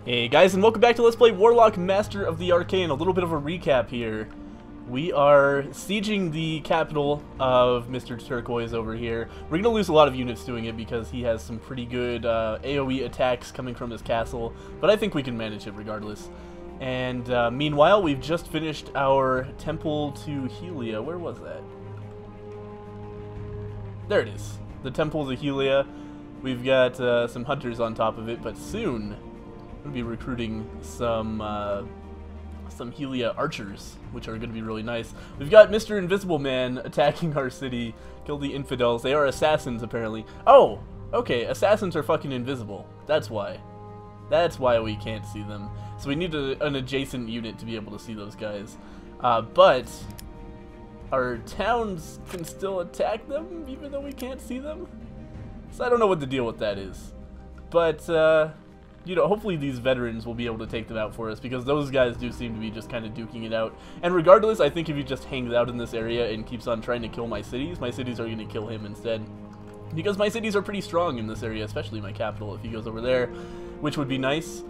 Hey guys, and welcome back to Let's Play Warlock, Master of the Arcane. A little bit of a recap here. We are sieging the capital of Mr. Turquoise over here. We're going to lose a lot of units doing it because he has some pretty good AoE attacks coming from his castle, but I think we can manage it regardless. And meanwhile, we've just finished our temple to Helia. Where was that? There it is. The temple to Helia. We've got some hunters on top of it, but soon I'm going to be recruiting some Helia archers, which are going to be really nice. We've got Mr. Invisible Man attacking our city. Kill the infidels. They are assassins, apparently. Oh, okay. Assassins are fucking invisible. That's why. That's why we can't see them. So we need an adjacent unit to be able to see those guys. But our towns can still attack them, even though we can't see them. So I don't know what the deal with that is. But, you know, hopefully these veterans will be able to take them out for us, because those guys do seem to be just kind of duking it out. And regardless, I think if he just hangs out in this area and keeps on trying to kill my cities are going to kill him instead. Because my cities are pretty strong in this area, especially my capital, if he goes over there, which would be nice.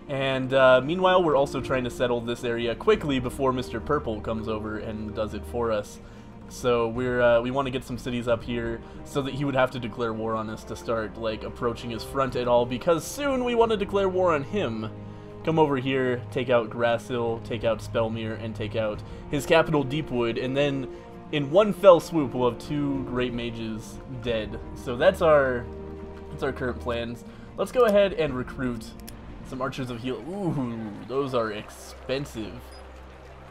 And meanwhile, we're also trying to settle this area quickly before Mr. Purple comes over and does it for us. So we want to get some cities up here so that he would have to declare war on us to start like approaching his front at all, because soon we want to declare war on him. Come over here, take out Grassil, take out Spellmere, and take out his capital Deepwood, and then in one fell swoop we'll have two great mages dead. So that's our current plans. Let's go ahead and recruit some archers of heal. Ooh, those are expensive.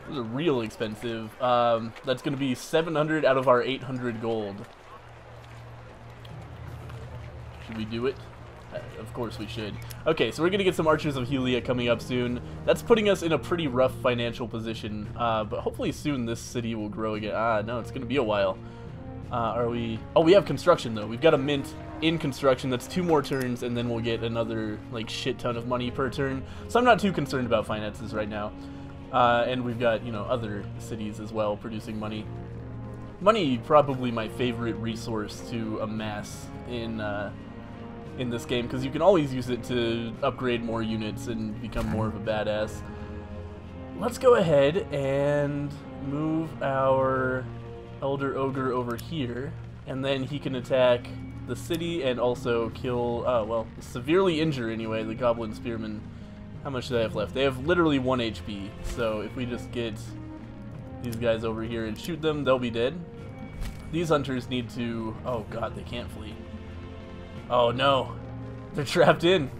Those are real expensive. That's going to be 700 out of our 800 gold. Should we do it? Of course we should. Okay, so we're going to get some archers of Helia coming up soon. That's putting us in a pretty rough financial position. But hopefully soon this city will grow again. No, it's going to be a while. Are we... Oh, we have construction, though. We've got a mint in construction. That's 2 more turns, and then we'll get another, like, shit ton of money per turn. So I'm not too concerned about finances right now. And we've got, you know, other cities as well producing money. Money, probably my favorite resource to amass in this game, because you can always use it to upgrade more units and become more of a badass. Let's go ahead and move our Elder Ogre over here, and then he can attack the city and also kill, well, severely injure anyway, the Goblin Spearmen. How much do they have left? They have literally 1 HP, so if we just get these guys over here and shoot them, they'll be dead. These hunters need to... Oh god, they can't flee. Oh no, they're trapped in.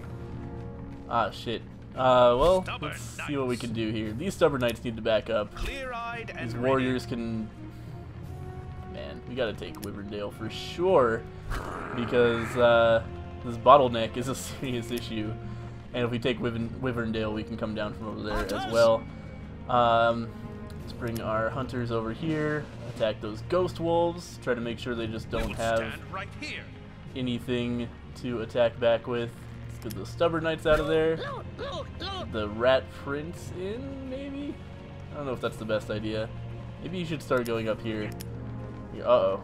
Ah, shit. Well, let's see what we can do here. These stubborn knights need to back up. These warriors can... Man, we gotta take Wyverndale for sure, because this bottleneck is a serious issue. And if we take Wyverndale, we can come down from over there as well. Let's bring our hunters over here, attack those ghost wolves, try to make sure they just don't have anything to attack back with. Let's get those stubborn knights out of there. The rat prince in, maybe? I don't know if that's the best idea. Maybe you should start going up here. Uh-oh.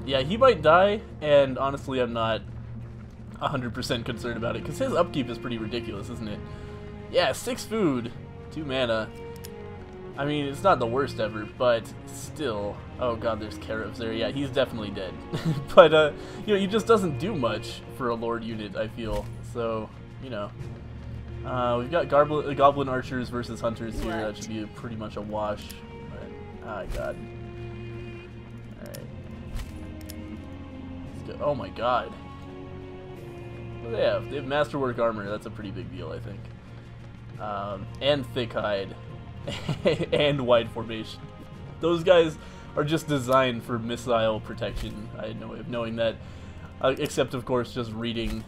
Yeah, he might die, and honestly I'm not 100% concerned about it, because his upkeep is pretty ridiculous, isn't it? Yeah, 6 food, 2 mana. I mean, it's not the worst ever, but still. Oh god, there's Karevs there. Yeah, he's definitely dead. But, you know, he just doesn't do much for a Lord unit, I feel. So, you know. We've got Goblin Archers versus Hunters here. That should be pretty much a wash. But, ah, god. Alright. Oh my god. What do they have? They have Masterwork Armor. That's a pretty big deal, I think. And Thick Hide. And Wide Formation. Those guys are just designed for missile protection. I had no way of knowing that. Except, of course, just reading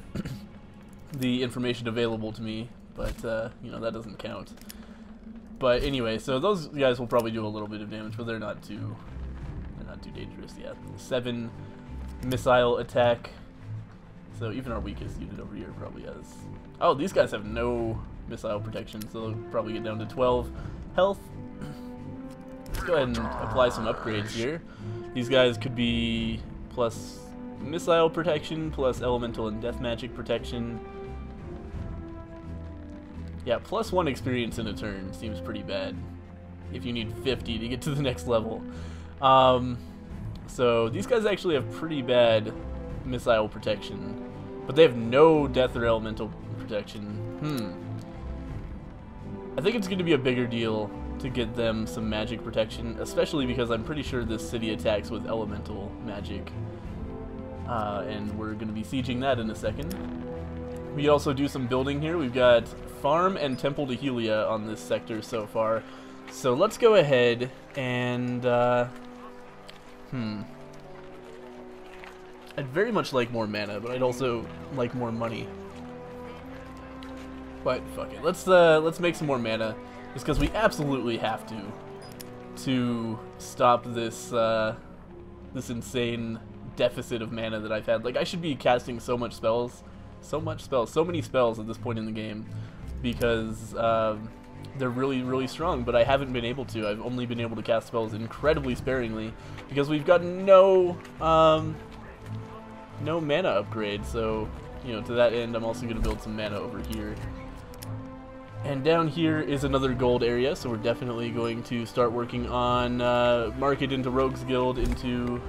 the information available to me. But, you know, that doesn't count. But anyway, so those guys will probably do a little bit of damage, but they're not too dangerous. Yeah, 7 missile attack. So even our weakest unit over here probably has... Oh, these guys have no missile protection, so they'll probably get down to 12 health. Let's go ahead and apply some upgrades here. These guys could be plus missile protection, plus elemental and death magic protection. Yeah, +1 experience in a turn seems pretty bad if you need 50 to get to the next level. So these guys actually have pretty bad missile protection, but they have no death or elemental protection. I think it's going to be a bigger deal to get them some magic protection, especially because I'm pretty sure this city attacks with elemental magic. And we're going to be sieging that in a second. We also do some building here. We've got Farm and Temple to Helia on this sector so far. So let's go ahead and... I'd very much like more mana, but I'd also like more money. But fuck it. Let's make some more mana, just because we absolutely have to stop this this insane deficit of mana that I've had. Like, I should be casting so many spells at this point in the game, because they're really, really strong, but I haven't been able to. I've only been able to cast spells incredibly sparingly because we've got no mana upgrade. So, you know, to that end, I'm also going to build some mana over here. And down here is another gold area, so we're definitely going to start working on Market into Rogues Guild, into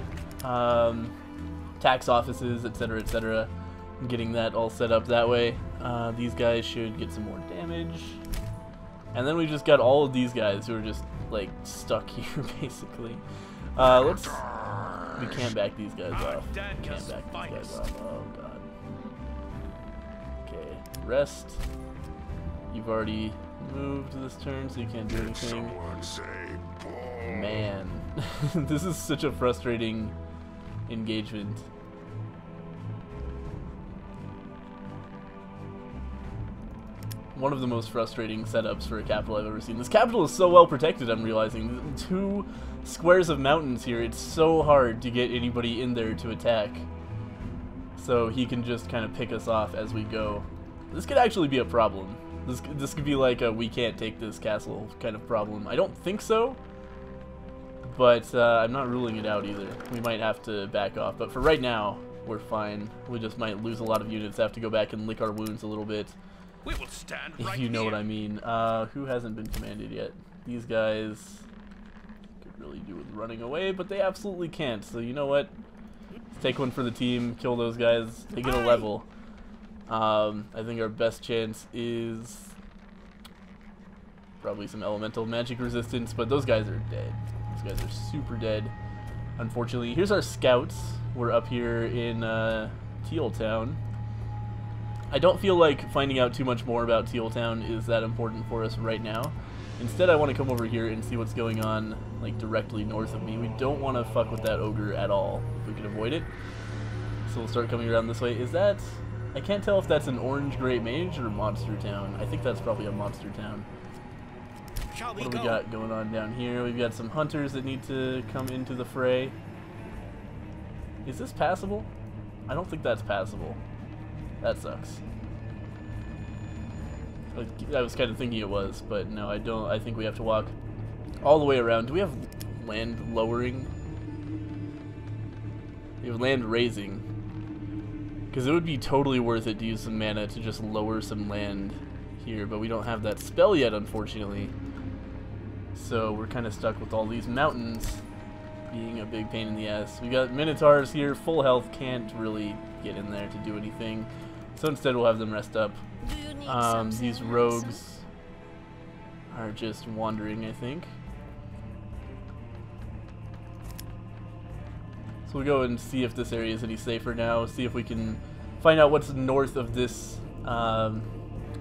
tax offices, etc., etc. Getting that all set up that way. These guys should get some more damage. And then we just got all of these guys who are just, like, stuck here, basically. We can't back these guys off. We can't back these guys off. Oh, God. Okay, rest. You've already moved this turn, so you can't do anything. Man, this is such a frustrating engagement. One of the most frustrating setups for a capital I've ever seen. This capital is so well protected, I'm realizing. 2 squares of mountains here. It's so hard to get anybody in there to attack. So he can just kind of pick us off as we go. This could actually be a problem. This could be like a we can't take this castle kind of problem. I don't think so, but I'm not ruling it out either. We might have to back off, but for right now, we're fine. We just might lose a lot of units, have to go back and lick our wounds a little bit. We will stand if right you know here. what I mean. Who hasn't been commanded yet? These guys could really do with running away, but they absolutely can't. So you know what? Let's take one for the team, kill those guys, they get a level. I think our best chance is probably some elemental magic resistance, but those guys are dead. Those guys are super dead, unfortunately. Here's our scouts. We're up here in Teal Town. I don't feel like finding out too much more about Teal Town is that important for us right now. Instead, I want to come over here and see what's going on, like, directly north of me. We don't want to fuck with that ogre at all, if we can avoid it. So we'll start coming around this way. Is that... I can't tell if that's an orange great mage or monster town. I think that's probably a monster town. What do we got going on down here? We've got some hunters that need to come into the fray. Is this passable? I don't think that's passable. That sucks. I was kind of thinking it was, but no, I don't. I think we have to walk all the way around. Do we have land lowering? We have land raising. Because it would be totally worth it to use some mana to just lower some land here, but we don't have that spell yet, unfortunately. So we're kind of stuck with all these mountains being a big pain in the ass. We got Minotaurs here, full health, can't really get in there to do anything. So instead we'll have them rest up. These rogues are just wandering, I think. So we'll go and see if this area is any safer now, see if we can find out what's north of this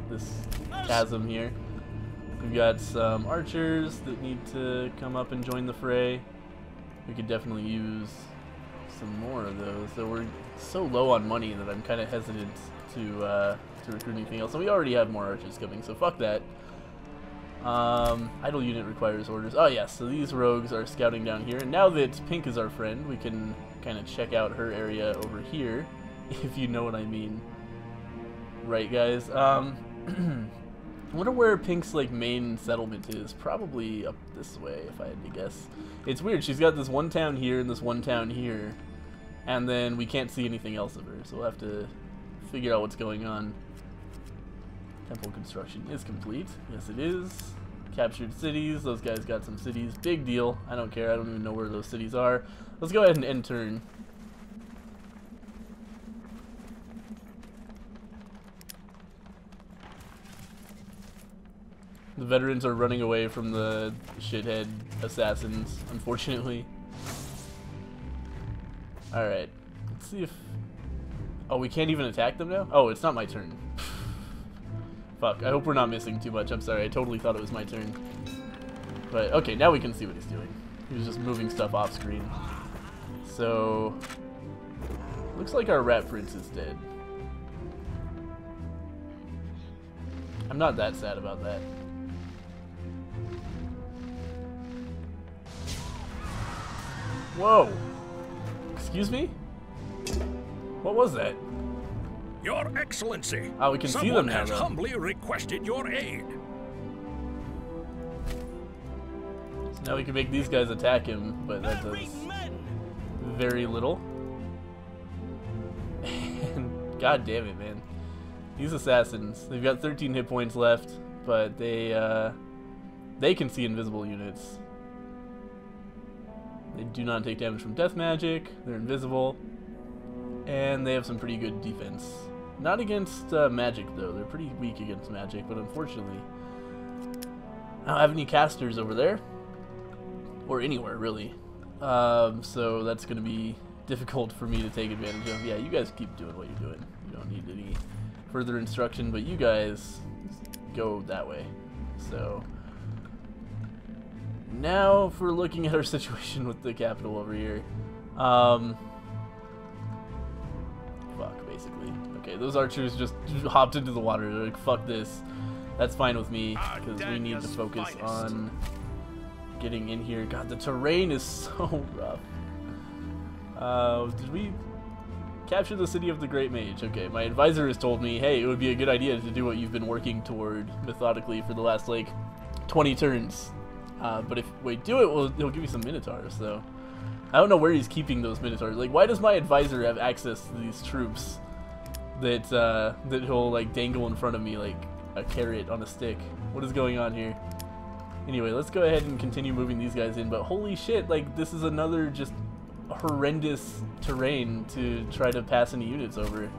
this chasm here. We've got some archers that need to come up and join the fray. We could definitely use some more of those, though we're so low on money that I'm kind of hesitant to recruit anything else. And we already have more archers coming, so fuck that. Idle unit requires orders. Oh yes, so these rogues are scouting down here, and now that Pink is our friend, we can kind of check out her area over here, if you know what I mean. Right, guys? I wonder where Pink's, like, main settlement is. Probably up this way, if I had to guess. It's weird, she's got this one town here and this one town here, and then we can't see anything else of her, so we'll have to figure out what's going on. Temple construction is complete. Yes, it is. Captured cities. Those guys got some cities. Big deal. I don't care. I don't even know where those cities are. Let's go ahead and end turn. The veterans are running away from the shithead assassins, unfortunately. Alright. Let's see if... Oh, we can't even attack them now? Oh, it's not my turn. Fuck, I hope we're not missing too much. I'm sorry, I totally thought it was my turn. But, okay, now we can see what he's doing. He was just moving stuff off screen. So... Looks like our rat prince is dead. I'm not that sad about that. Whoa! Excuse me? What was that? Your Excellency. Oh, we can see them now, has humbly requested your aid. So now we can make these guys attack him, but that does very little. And god damn it, man. These assassins, they've got 13 hit points left, but they can see invisible units. They do not take damage from death magic, they're invisible, and they have some pretty good defense. Not against magic, though. They're pretty weak against magic, but unfortunately, I don't have any casters over there, or anywhere, really. So that's going to be difficult for me to take advantage of. Yeah, you guys keep doing what you're doing. You don't need any further instruction, but you guys go that way. So... now, if we're looking at our situation with the capital over here, fuck, basically. Okay, those archers just hopped into the water. They're like, fuck this. That's fine with me, because we need to focus on getting in here. God, the terrain is so rough. Did we capture the city of the Great Mage? Okay, my advisor has told me, hey, it would be a good idea to do what you've been working toward methodically for the last, like, 20 turns. But if we do it, he'll give you some Minotaurs, so... I don't know where he's keeping those Minotaurs. Like, why does my advisor have access to these troops that, that he'll, like, dangle in front of me like a carrot on a stick? What is going on here? Anyway, let's go ahead and continue moving these guys in, but holy shit, like, this is another just horrendous terrain to try to pass any units over.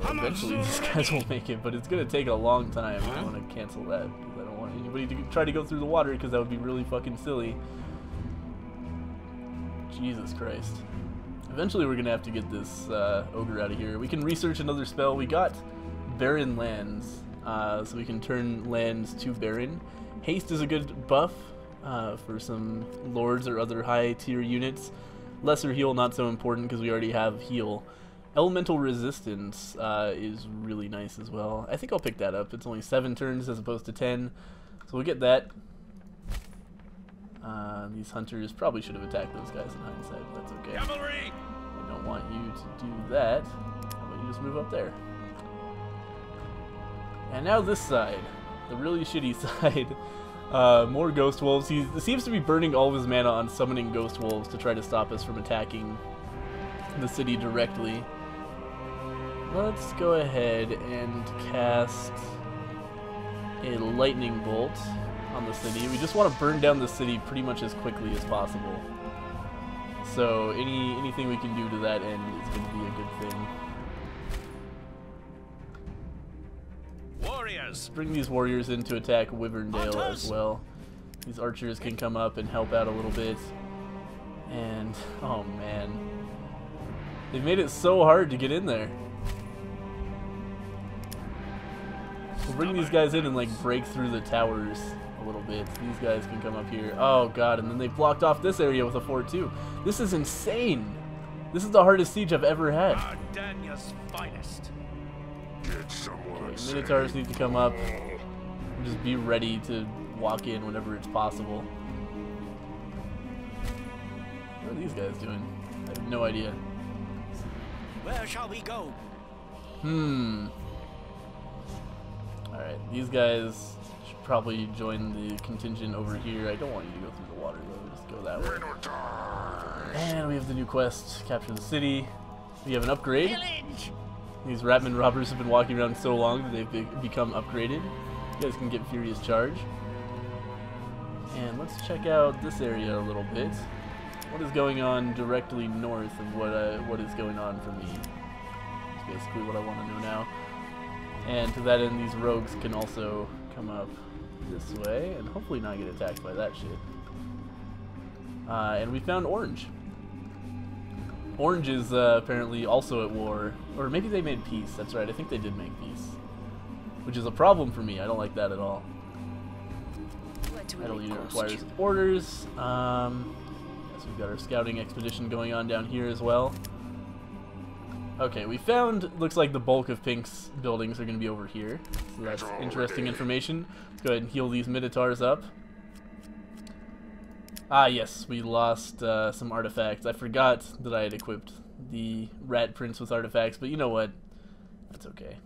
So eventually these guys will make it, but it's going to take a long time. I want to cancel that, because I don't want anybody to try to go through the water, because that would be really fucking silly. Jesus Christ. Eventually we're going to have to get this ogre out of here. We can research another spell. We got Barren Lands, so we can turn lands to Barren. Haste is a good buff for some lords or other high tier units. Lesser heal, not so important, because we already have heal. Elemental resistance is really nice as well. I think I'll pick that up. It's only 7 turns as opposed to 10, so we'll get that. These hunters probably should have attacked those guys in hindsight, but that's okay. Cavalry! I don't want you to do that. How about you just move up there? And now this side, the really shitty side. More ghost wolves. He seems to be burning all of his mana on summoning ghost wolves to try to stop us from attacking the city directly. Let's go ahead and cast a lightning bolt on the city. We just want to burn down the city pretty much as quickly as possible. So anything we can do to that end is going to be a good thing. Warriors! Let's bring these warriors in to attack Wyverndale as well. These archers can come up and help out a little bit. And, oh man. They've made it so hard to get in there. We'll bring these guys in and like break through the towers a little bit. These guys can come up here. Oh god, and then they blocked off this area with a fort too. This is insane. This is the hardest siege I've ever had. Daniel's finest. Okay, Minotaurs need to come up and just be ready to walk in whenever it's possible. What are these guys doing? I have no idea. Where shall we go? Alright, these guys should probably join the contingent over here. I don't want you to go through the water though, just go that way. And we have the new quest, capture the city. We have an upgrade. Village. These Ratman robbers have been walking around so long that they've become upgraded. You guys can get Furious Charge. And let's check out this area a little bit. What is going on directly north of what is going on for me? That's basically what I want to know now. And to that end, these rogues can also come up this way and hopefully not get attacked by that shit. And we found Orange. Orange is apparently also at war, or maybe they made peace. That's right, I think they did make peace, which is a problem for me. I don't like that at all. Idle unit requires orders. So we've got our scouting expedition going on down here as well. Okay, we found, looks like the bulk of Pink's buildings are going to be over here. So that's interesting information. Let's go ahead and heal these Minotaurs up. Ah, yes, we lost some artifacts. I forgot that I had equipped the Rat Prince with artifacts, but you know what? That's okay.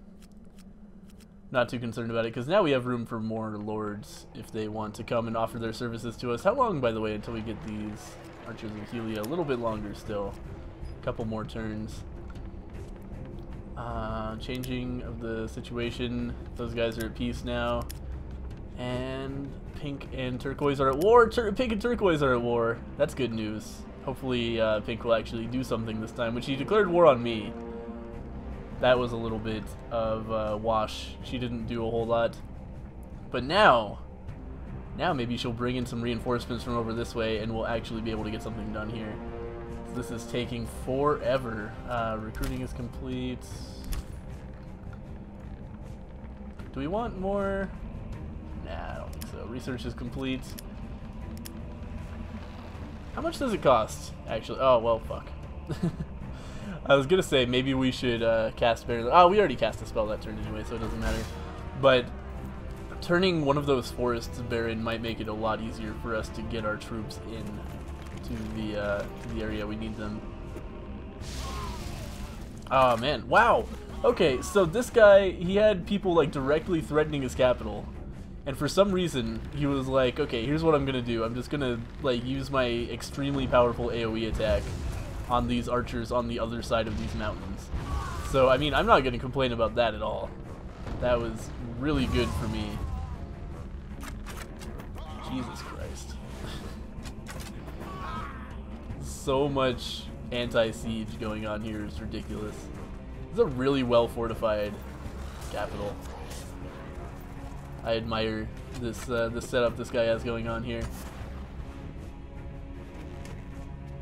Not too concerned about it, because now we have room for more lords if they want to come and offer their services to us. How long, by the way, until we get these Archers of Helia? A little bit longer still. A couple more turns. Changing of the situation. Those guys are at peace now. And Pink and Turquoise are at war. Pink and Turquoise are at war. That's good news. Hopefully Pink will actually do something this time, which he declared war on me. That was a little bit of wash. She didn't do a whole lot. But now maybe she'll bring in some reinforcements from over this way and we'll actually be able to get something done here. So this is taking forever. Recruiting is complete. Do we want more? Nah, I don't think so. Research is complete. How much does it cost, actually? Oh, well, fuck. I was gonna say maybe we should cast Baron. Oh, we already cast a spell that turn anyway, so it doesn't matter. But turning one of those forests Baron might make it a lot easier for us to get our troops in to the area we need them. Oh man, wow. Okay, so this guy, he had people like directly threatening his capital. And for some reason, he was like, okay, here's what I'm gonna do. I'm just gonna like use my extremely powerful AoE attack on these archers on the other side of these mountains. So, I mean, I'm not gonna complain about that at all. That was really good for me. Jesus Christ. So much anti-siege going on here is ridiculous. It's a really well fortified capital. I admire this this setup this guy has going on here.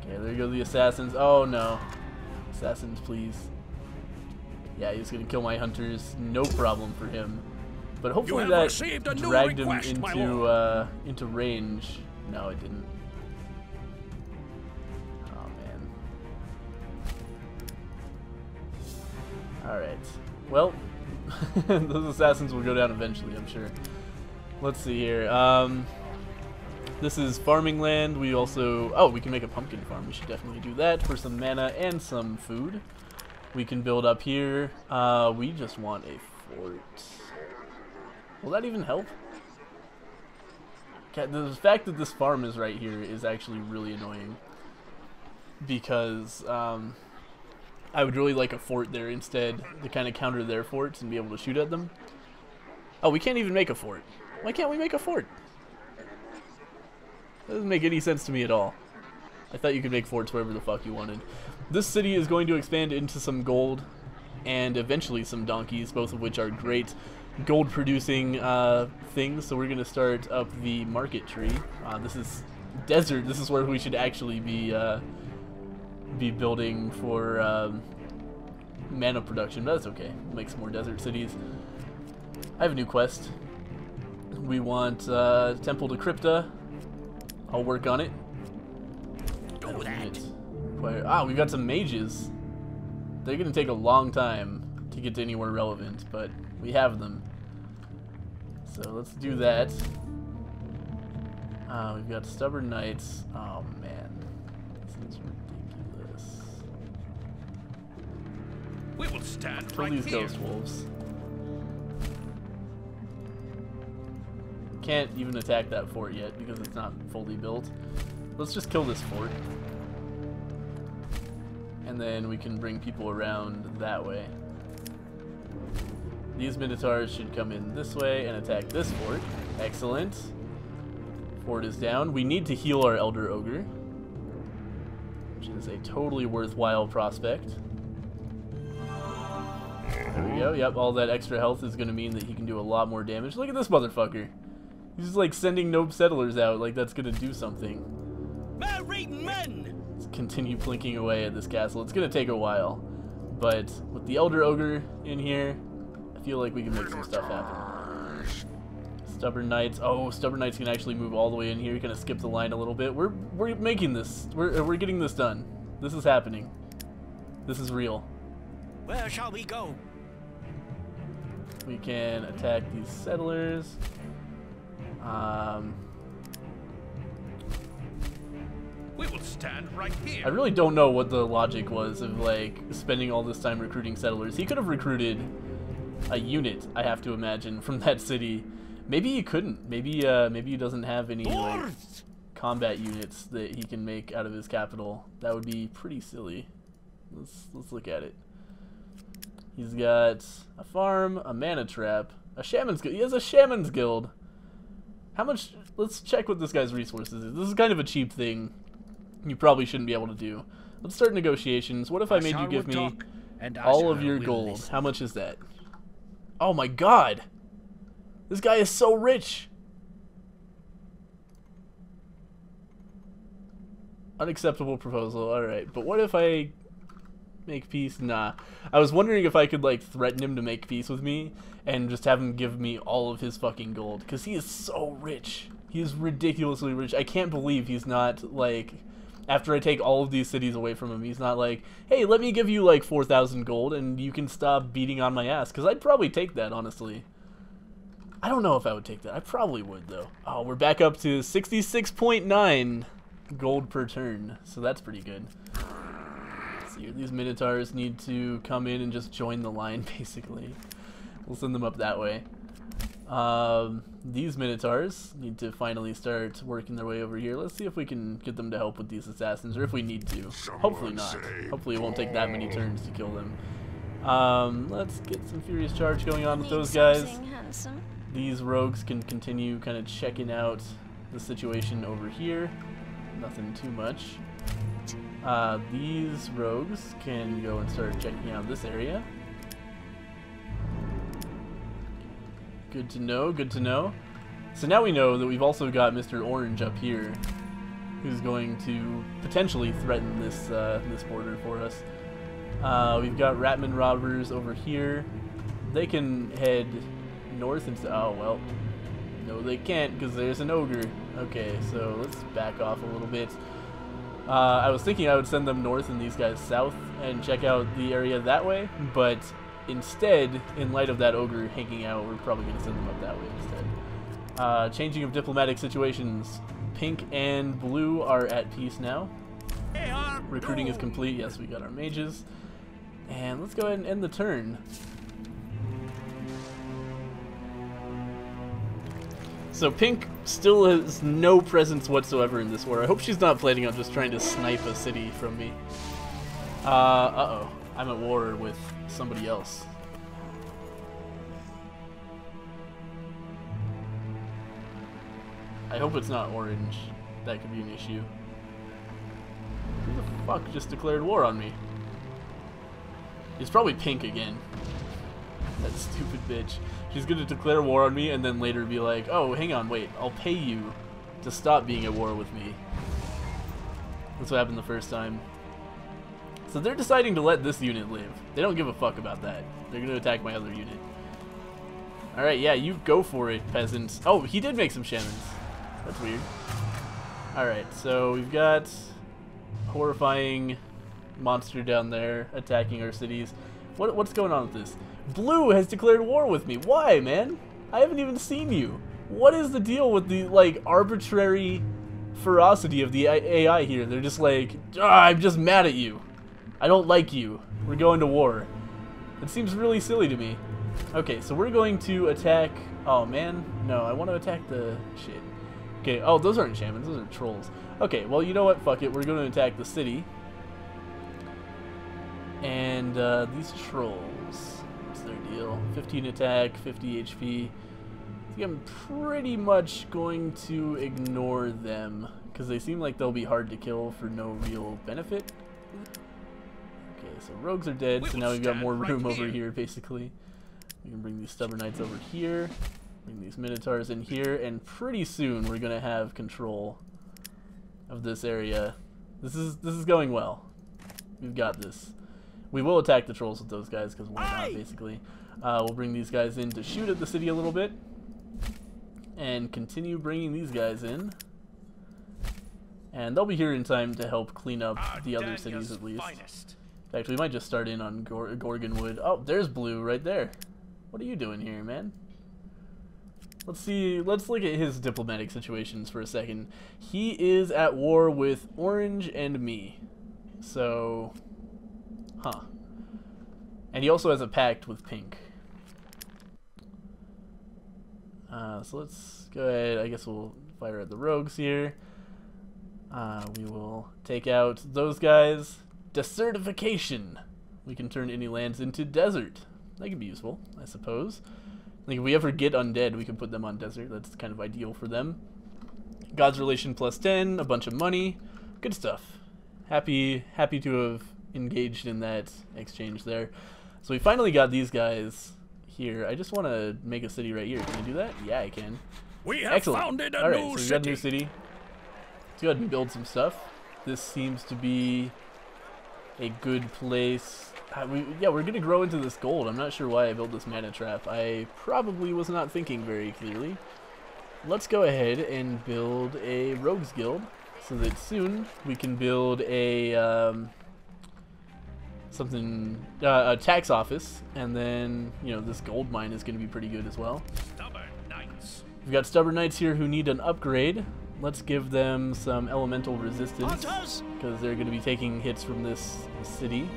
Okay, there go the assassins. Oh no. Assassins, please. Yeah, he's gonna kill my hunters. No problem for him. But hopefully that dragged him into range. No, it didn't. Oh man. Alright. Well, those assassins will go down eventually, I'm sure. Let's see here. This is farming land. We also... Oh, we can make a pumpkin farm. We should definitely do that for some mana and some food. We can build up here. We just want a fort. Will that even help? Okay, the fact that this farm is right here is actually really annoying. Because I would really like a fort there instead to kind of counter their forts and be able to shoot at them. Oh, we can't even make a fort. Why can't we make a fort? That doesn't make any sense to me at all. I thought you could make forts wherever the fuck you wanted. This city is going to expand into some gold and eventually some donkeys, both of which are great gold producing things. So we're going to start up the market tree. This is desert. This is where we should actually be building for mana production, but that's okay. We'll make some more desert cities. I have a new quest. We want Temple to Crypta. I'll work on it. Do that. Ah, we've got some mages. They're gonna take a long time to get to anywhere relevant, but we have them. So let's do that. We've got stubborn knights. Oh man, this is ridiculous. We will stand Kill right these here. ghost wolves. Can't even attack that fort yet because it's not fully built. Let's just kill this fort. And then we can bring people around that way. These Minotaurs should come in this way and attack this fort. Excellent. Fort is down. We need to heal our Elder Ogre, which is a totally worthwhile prospect. There we go. Yep, all that extra health is going to mean that he can do a lot more damage. Look at this motherfucker. He's just like sending nope settlers out like that's going to do something. Merry men! Let's continue plinking away at this castle. It's going to take a while, but with the Elder Ogre in here, I feel like we can make some stuff happen. Stubborn Knights. Oh, Stubborn Knights can actually move all the way in here. You're going to skip the line a little bit. We're making this. We're getting this done. This is happening. This is real. Where shall we go? We can attack these settlers. We will stand right here. I really don't know what the logic was of like spending all this time recruiting settlers. He could have recruited a unit, I have to imagine, from that city. Maybe he couldn't. Maybe he doesn't have any like, combat units that he can make out of his capital. That would be pretty silly. Let's look at it. He's got a farm, a mana trap, a shaman's guild. He has a shaman's guild. How much? Let's check what this guy's resources is. This is kind of a cheap thing. You probably shouldn't be able to do. Let's start negotiations. What if I made you give me all of your gold? How much is that? Oh my god! This guy is so rich! Unacceptable proposal. Alright, but what if I make peace? Nah. I was wondering if I could like threaten him to make peace with me and just have him give me all of his fucking gold, because he is so rich. He is ridiculously rich. I can't believe he's not like, after I take all of these cities away from him, he's not like, hey, let me give you like 4,000 gold and you can stop beating on my ass, because I'd probably take that, honestly. I don't know if I would take that. I probably would, though. Oh, we're back up to 66.9 gold per turn, so that's pretty good. Let's see here. These Minotaurs need to come in and just join the line, basically. We'll send them up that way. These Minotaurs need to finally start working their way over here. Let's see if we can get them to help with these assassins, or if we need to. Hopefully not. Hopefully it won't take that many turns to kill them. Let's get some Furious Charge going on with those guys. These rogues can continue kind of checking out the situation over here. Nothing too much. These rogues can go and start checking out this area. Good to know, good to know. So now we know that we've also got Mr. Orange up here, who's going to potentially threaten this this border for us. We've got Ratman robbers over here. They can head north and oh well, no they can't because there's an ogre. Okay, so let's back off a little bit. I was thinking I would send them north and these guys south and check out the area that way, but instead, in light of that ogre hanging out, we're probably going to send them up that way instead. Changing of diplomatic situations. Pink and blue are at peace now. Recruiting is complete. Yes, we got our mages. And let's go ahead and end the turn. So Pink still has no presence whatsoever in this war. I hope she's not planning on just trying to snipe a city from me. Uh-oh. I'm at war with somebody else. I hope it's not orange. That could be an issue. Who the fuck just declared war on me? It's probably Pink again. That stupid bitch. She's gonna declare war on me and then later be like, oh, hang on, wait, I'll pay you to stop being at war with me. That's what happened the first time. So they're deciding to let this unit live. They don't give a fuck about that. They're gonna attack my other unit. Alright, yeah, you go for it, peasants. Oh, he did make some shamans. That's weird. Alright, so we've got horrifying monster down there attacking our cities. What's going on with this? Blue has declared war with me. Why, man? I haven't even seen you. What is the deal with the, like, arbitrary ferocity of the AI here? They're just like, I'm just mad at you. I don't like you. We're going to war. It seems really silly to me. Okay, so we're going to attack... Oh, man. No, I want to attack the... Shit. Okay, oh, those aren't shamans. Those are trolls. Okay, well, you know what? Fuck it. We're going to attack the city. And these trolls... What's their deal? deal. 15 attack, 50 HP. I think I'm pretty much going to ignore them because they seem like they'll be hard to kill for no real benefit. Okay, so rogues are dead, so now we've got more room over here, basically. We can bring these stubborn knights over here, bring these minotaurs in here, and pretty soon we're gonna have control of this area. This is going well. We've got this. We will attack the trolls with those guys because why not, basically. We'll bring these guys in to shoot at the city a little bit, and continue bringing these guys in. And they'll be here in time to help clean up the other cities at least. In fact, we might just start in on Gorgonwood. Oh, there's Blue right there. What are you doing here, man? Let's see. Let's look at his diplomatic situations for a second. He is at war with Orange and me. So, huh. And he also has a pact with Pink. So let's go ahead. I guess we'll fire at the rogues here. We will take out those guys. Desertification. We can turn any lands into desert. That could be useful, I suppose. Like if we ever get undead, we can put them on desert. That's kind of ideal for them. God's Relation +10, a bunch of money. Good stuff. Happy to have engaged in that exchange there. So we finally got these guys here. I just want to make a city right here. Can I do that? Yeah, I can. We have Excellent. founded a All right, new so we city. got a new city. Let's go ahead and build some stuff. This seems to be a good place. Yeah, we're going to grow into this gold. I'm not sure why I built this mana trap. I probably was not thinking very clearly. Let's go ahead and build a rogues guild so that soon we can build a a tax office, and then, you know, this gold mine is going to be pretty good as well. Stubborn knights. We've got stubborn knights here who need an upgrade. Let's give them some elemental resistance because they're going to be taking hits from this city.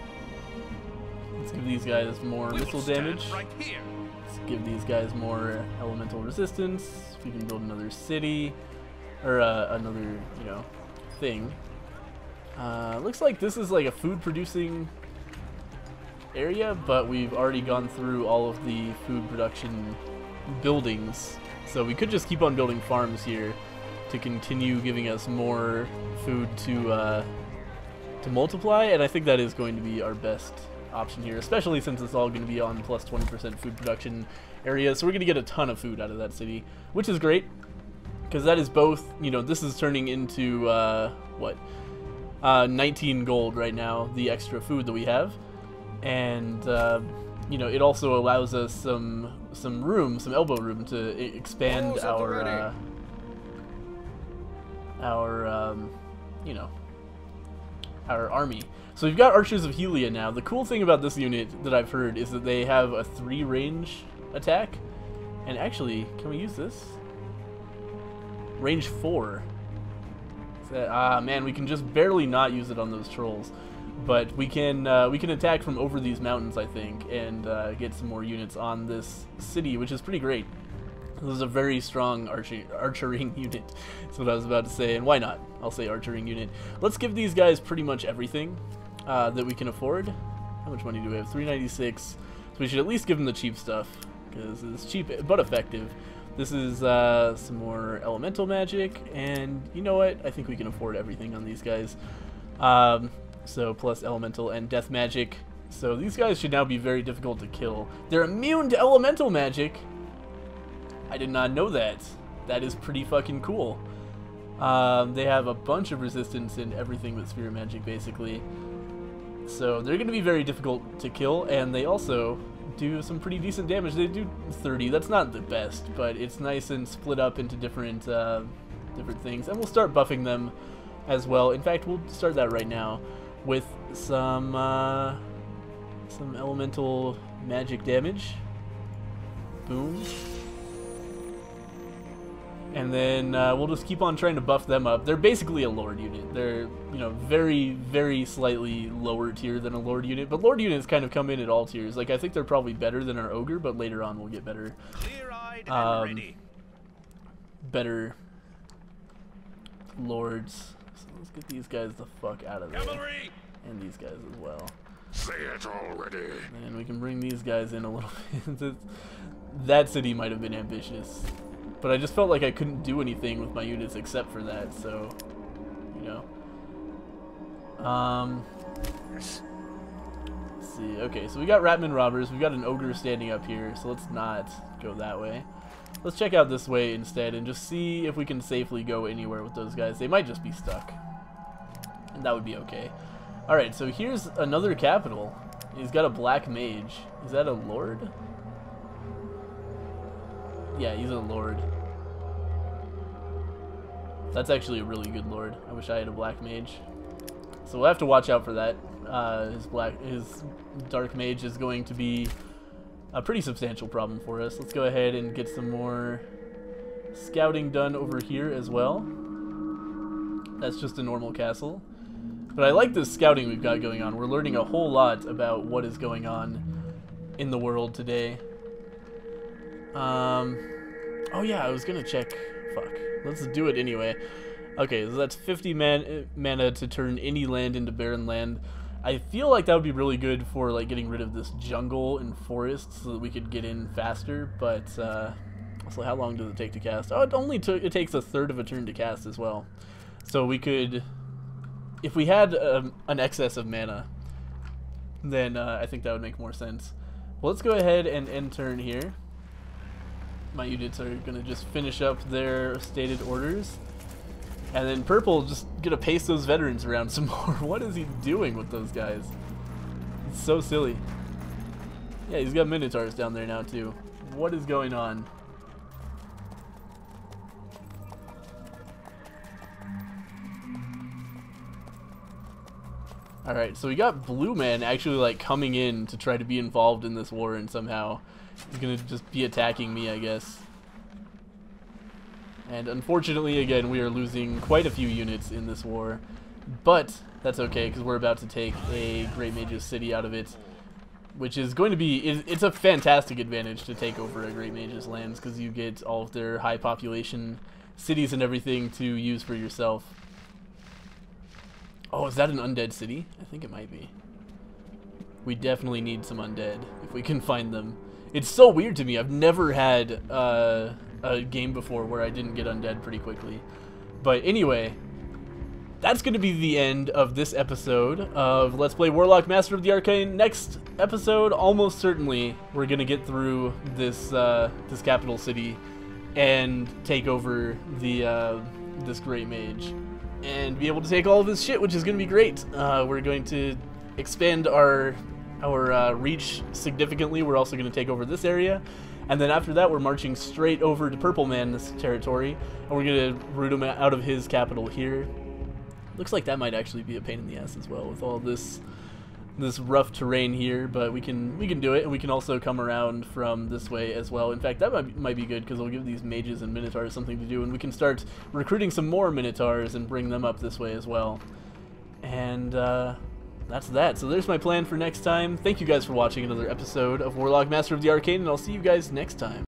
Let's give these guys more missile damage. Right here. Let's give these guys more elemental resistance. We can build another city, or another, you know, thing. Looks like this is like a food-producing area, but we've already gone through all of the food production buildings, so we could just keep on building farms here to continue giving us more food to multiply, and I think that is going to be our best option here, especially since it's all going to be on plus 20% food production area, so we're going to get a ton of food out of that city, which is great, because that is both, you know, this is turning into, 19 gold right now, the extra food that we have, and, you know, it also allows us some room, some elbow room to expand you know, our army. So we've got Archers of Helia now. The cool thing about this unit that I've heard is that they have a 3 range attack. And actually, can we use this? Range 4. Man, we can just barely not use it on those trolls. But we can attack from over these mountains, I think, and get some more units on this city, which is pretty great. This is a very strong archering unit. That's what I was about to say, and why not? I'll say archering unit. Let's give these guys pretty much everything that we can afford. How much money do we have? 396. So we should at least give them the cheap stuff, because it's cheap but effective. This is some more elemental magic, and you know what? I think we can afford everything on these guys. So plus elemental and death magic. So these guys should now be very difficult to kill. They're immune to elemental magic. I did not know that. That is pretty fucking cool. They have a bunch of resistance in everything but sphere magic, basically. So they're going to be very difficult to kill, and they also do some pretty decent damage. They do 30. That's not the best, but it's nice and split up into different things. And we'll start buffing them as well. In fact, we'll start that right now with some elemental magic damage. Boom. And then we'll just keep on trying to buff them up. They're basically a Lord unit. They're, you know, very, very slightly lower tier than a Lord unit. But Lord units kind of come in at all tiers. Like, I think they're probably better than our Ogre, but later on we'll get better. Clear-eyed and ready. Better Lords. So let's get these guys the fuck out of there. Cavalry. And these guys as well. Say it already. And we can bring these guys in a little bit. That city might have been ambitious, but I just felt like I couldn't do anything with my units except for that, so, you know. Let's see. Okay, so we got Ratman robbers. We've got an ogre standing up here, so let's not go that way. Let's check out this way instead and just see if we can safely go anywhere with those guys. They might just be stuck, and that would be okay. Alright, so here's another capital. He's got a black mage. Is that a lord? Yeah, he's a lord. That's actually a really good lord. I wish I had a black mage. So we'll have to watch out for that. His dark mage is going to be a pretty substantial problem for us. Let's go ahead and get some more scouting done over here as well. That's just a normal castle. But I like this scouting we've got going on. We're learning a whole lot about what is going on in the world today. Oh yeah, I was gonna check. Fuck. Let's do it anyway. Okay, so that's 50 mana to turn any land into barren land. I feel like that would be really good for like getting rid of this jungle and forest so that we could get in faster, but so how long does it take to cast? Oh, it takes a third of a turn to cast as well. So we could, if we had an excess of mana, then I think that would make more sense. Well, let's go ahead and end turn here. My units are going to just finish up their stated orders. And then purple just going to pace those veterans around some more. What is he doing with those guys? It's so silly. Yeah, he's got minotaurs down there now too. What is going on? Alright, so we got Blue Man actually like coming in to try to be involved in this war, and somehow he's gonna just be attacking me, I guess. And unfortunately, again, we are losing quite a few units in this war. But that's okay, because we're about to take a Great Mage's city out of it, which is going to be, it's a fantastic advantage to take over a Great Mage's lands, because you get all of their high population cities and everything to use for yourself. Oh, is that an undead city? I think it might be. We definitely need some undead, if we can find them. It's so weird to me. I've never had a game before where I didn't get undead pretty quickly. But anyway, that's going to be the end of this episode of Let's Play Warlock Master of the Arcane. Next episode, almost certainly, we're going to get through this this capital city and take over the this Great Mage and be able to take all of his shit, which is going to be great. We're going to expand our reach significantly. We're also going to take over this area, and then after that we're marching straight over to Purple Man's territory, and we're going to root him out of his capital here. Looks like that might actually be a pain in the ass as well with all this rough terrain here, but we can do it, and we can also come around from this way as well. In fact, that might be good, because it'll give these mages and minotaurs something to do, and we can start recruiting some more minotaurs and bring them up this way as well. And that's that. So there's my plan for next time. Thank you guys for watching another episode of Warlock Master of the Arcane, and I'll see you guys next time.